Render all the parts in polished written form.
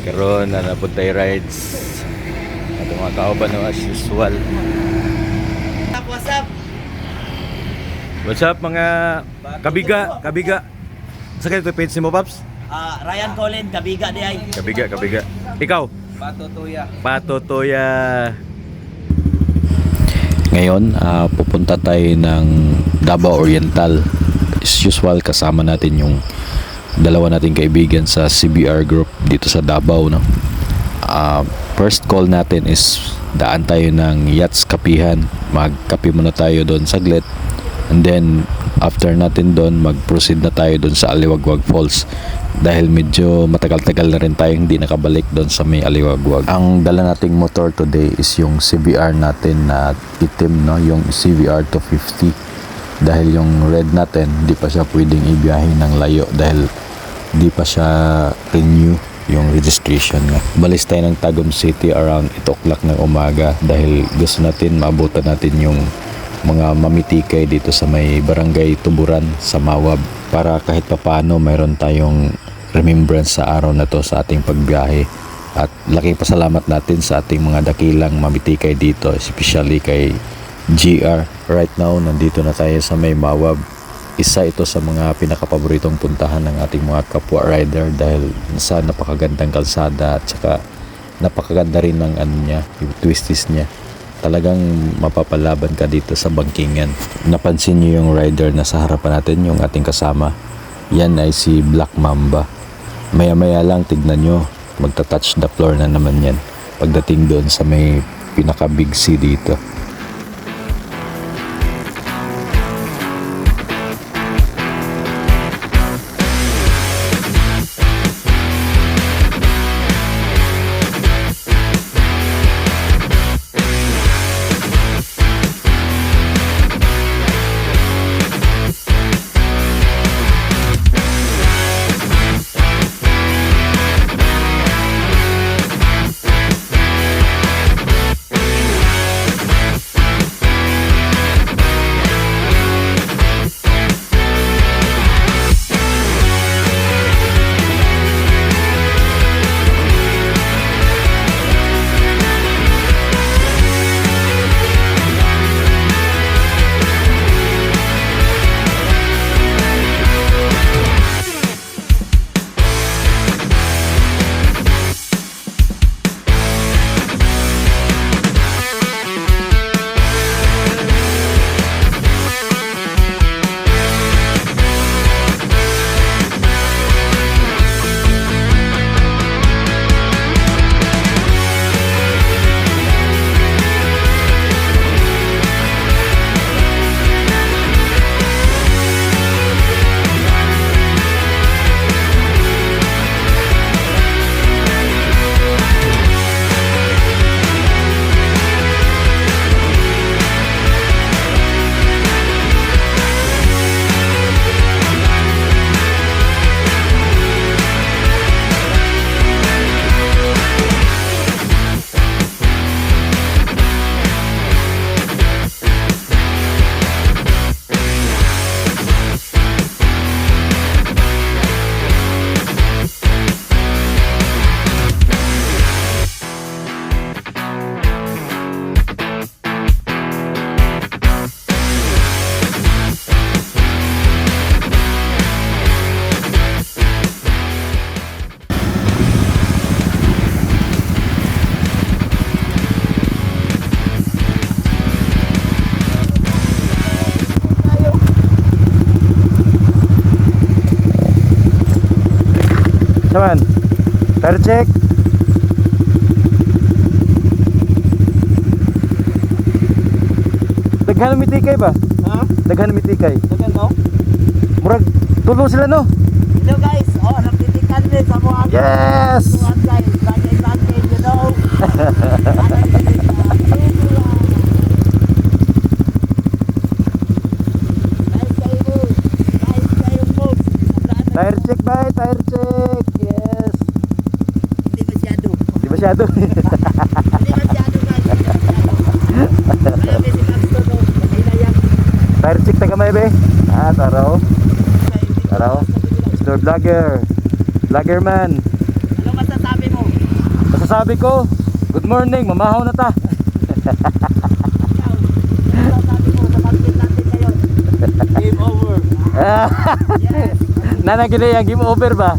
Karon na napuntay rides. Ato mga kauban no as usual. What's up? What's up mga kabiga? Sa kayo to page mo, Paps? Ryan Colin, Kabiga di ay. Kabiga. Ikaw? Patotoya. Ngayon, pupunta tayo ng Davao Oriental. As usual, kasama natin yung dalawa nating kaibigan sa CBR group dito sa Davao, no? First call natin is daan tayo ng Yachts Kapihan. Magkape muna tayo doon saglit. And then after natin doon, mag-proceed na tayo doon sa Aliwagwag Falls. Dahil medyo matagal-tagal na rin tayo hindi nakabalik doon sa may Aliwagwag. Ang dala nating motor today is yung CBR natin na itim, no? Yung CBR 250. Dahil yung red natin, di pa siya pwedeng ibiyahin ng layo dahil di pa siya renew yung registration nga. Balis tayo ng Tagum City around 8 o'clock ng umaga dahil gusto natin maabutan natin yung mga mamitikay dito sa may barangay Tuburan sa Mawab para kahit papano mayroon tayong remembrance sa araw na to sa ating pagbiyahe. At laking pasalamat natin sa ating mga dakilang mamitikay dito, especially kay GR. Right now, nandito na tayo sa may Mawab. Isa ito sa mga pinakapaboritong puntahan ng ating mga kapwa rider dahil sa napakagandang kalsada at saka napakaganda rin ng niya, yung twisties niya. Talagang mapapalaban ka dito sa bangkingan. Napansin niyo yung rider na sa harapan natin, yung ating kasama. Yan ay si Black Mamba. Maya-maya lang, tignan nyo, magta-touch the floor na naman yan pagdating doon sa may pinaka-big C dito. Naman, tire check. Daghan mitikay ba? Ha? Daghan mitikay. Dagan mo? Murag tulo sila no? Hello guys, nagtitikan din sa mga Yes! guys, bagay, you know. Tire check ba? Tire check. Yes. Hindi masyado. Di masyado. Hindi masyado guys. Kaya may sinagsto ko. Kanina yan. Tire check taga may be. Taraw. Taraw. Mr. Vlogger. Vlogger man. Ano masasabi mo? masabi ko? Good morning, mamahaw na ta. Sabi ko, napagpit natin ngayon. Game over. Yes. Nanagili ang game over ba?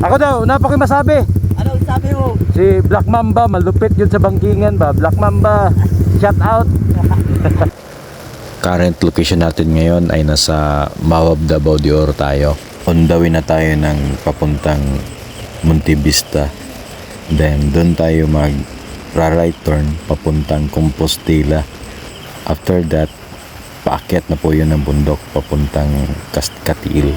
Ako daw, napaki masabi. Ano sabi mo? Si Black Mamba, malupit yun sa bangkingan ba? Black Mamba, shout out. Current location natin ngayon ay nasa Mawab, Davao de Oro tayo. On the way na tayo ng papuntang Monte Vista. Then doon tayo right turn papuntang Compostela. After that, paakyat na po yun ng bundok papuntang Katiil.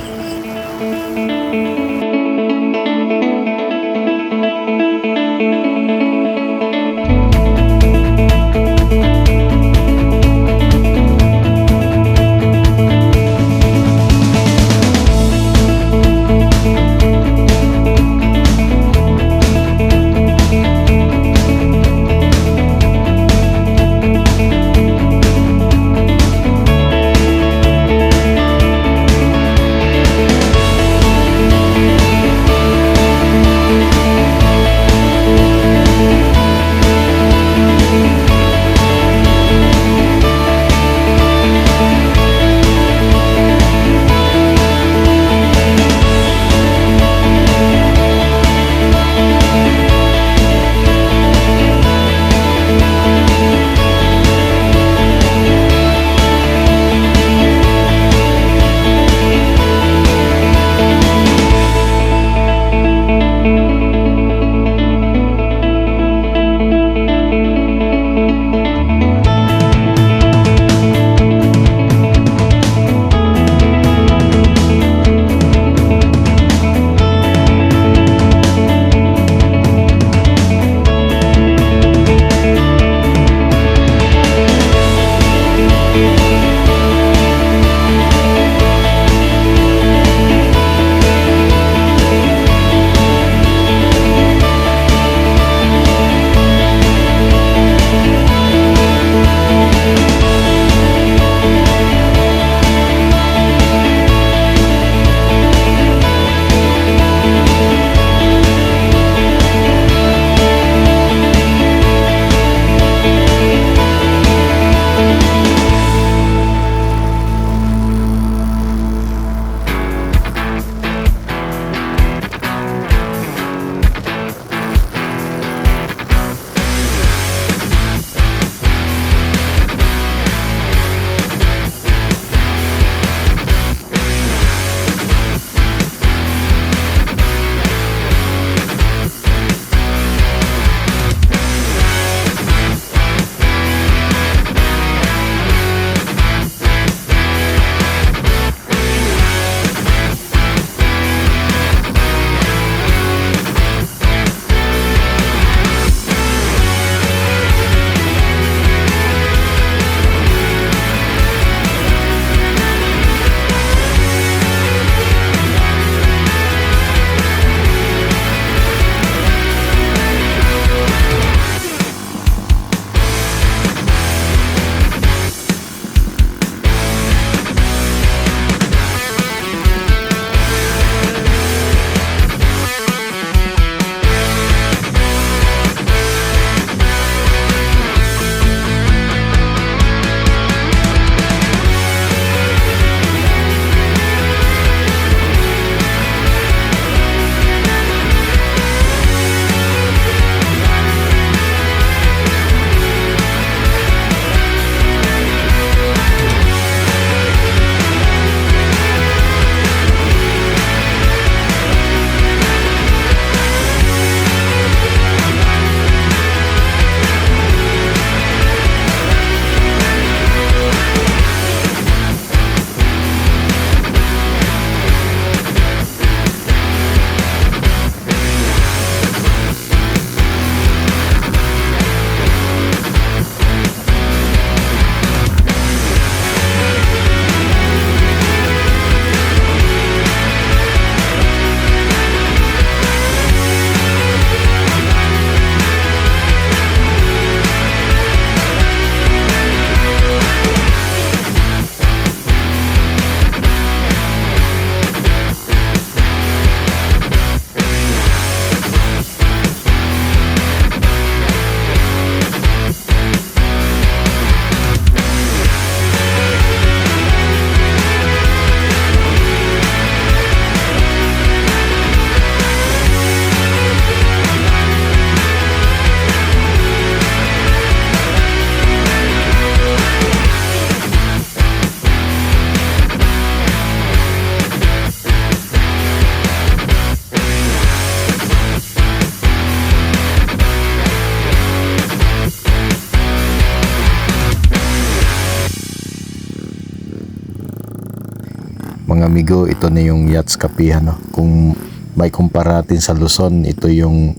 Amigo, ito na yung Yachts Kapihan, no? Kung may kumpara natin sa Luzon, ito yung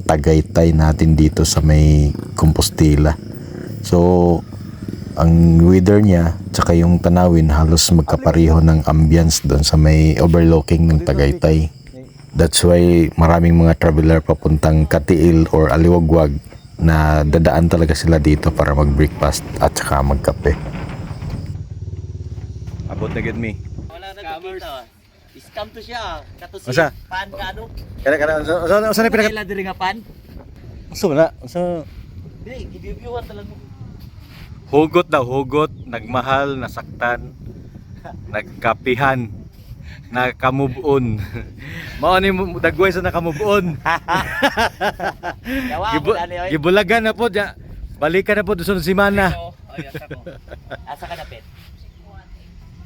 Tagaytay natin dito sa may Compostela. So ang weather niya tsaka yung tanawin halos magkapareho ng ambience doon sa may overlooking ng Tagaytay. That's why maraming mga traveler papuntang Katiil or Aliwagwag na dadaan talaga sila dito para mag-breakfast at saka magkape. Abot na gid mi. Wala na kita. Scam to siya. Kato si Asa? pan ka ano? Kana sa na Kailan diri nga pan? Uso na, uso. Dili, i-viewan talaga mo. Hugot daw, hugot, nagmahal, nasaktan, nagkapihan, nakamove on. Mao ni dagway sa nakamove on. Yawa mo dali oy. Gibulagan na po, balikan na po sunod semana. Ay, asa ko. Asa ka na pet?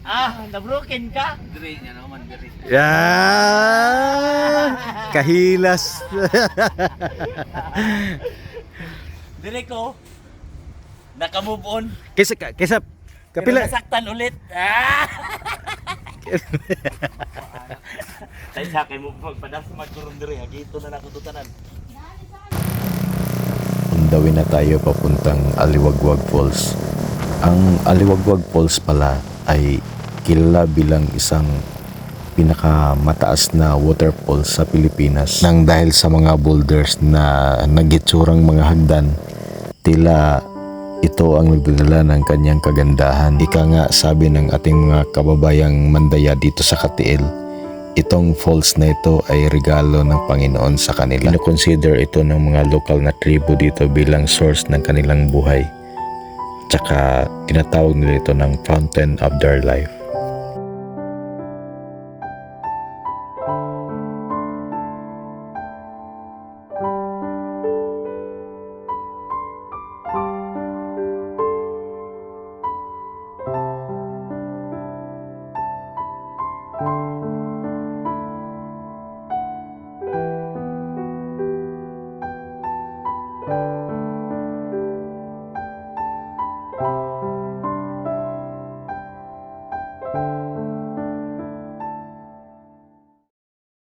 Ah, na-broken ka? Diri nga naman diri. Yan! Kahilas. Diri ko. Naka-move on. Kaysa Pero kapila. nasaktan ulit. Ah! Tay sa kay mo magpadas magkurong diri agito na nakututanan. Undawin na tayo papuntang Aliwagwag Falls. Ang Aliwagwag Falls pala ay kilala bilang isang pinakamataas na waterfall sa Pilipinas nang dahil sa mga boulders na nagitsurang mga hagdan, tila ito ang nagdadala ng kanyang kagandahan. Ika nga sabi ng ating mga kababayang Mandaya dito sa Katiil, itong falls na ito ay regalo ng Panginoon sa kanila. Kino-consider ito ng mga lokal na tribo dito bilang source ng kanilang buhay. Tsaka tinatawag nila ito ng fountain of their life.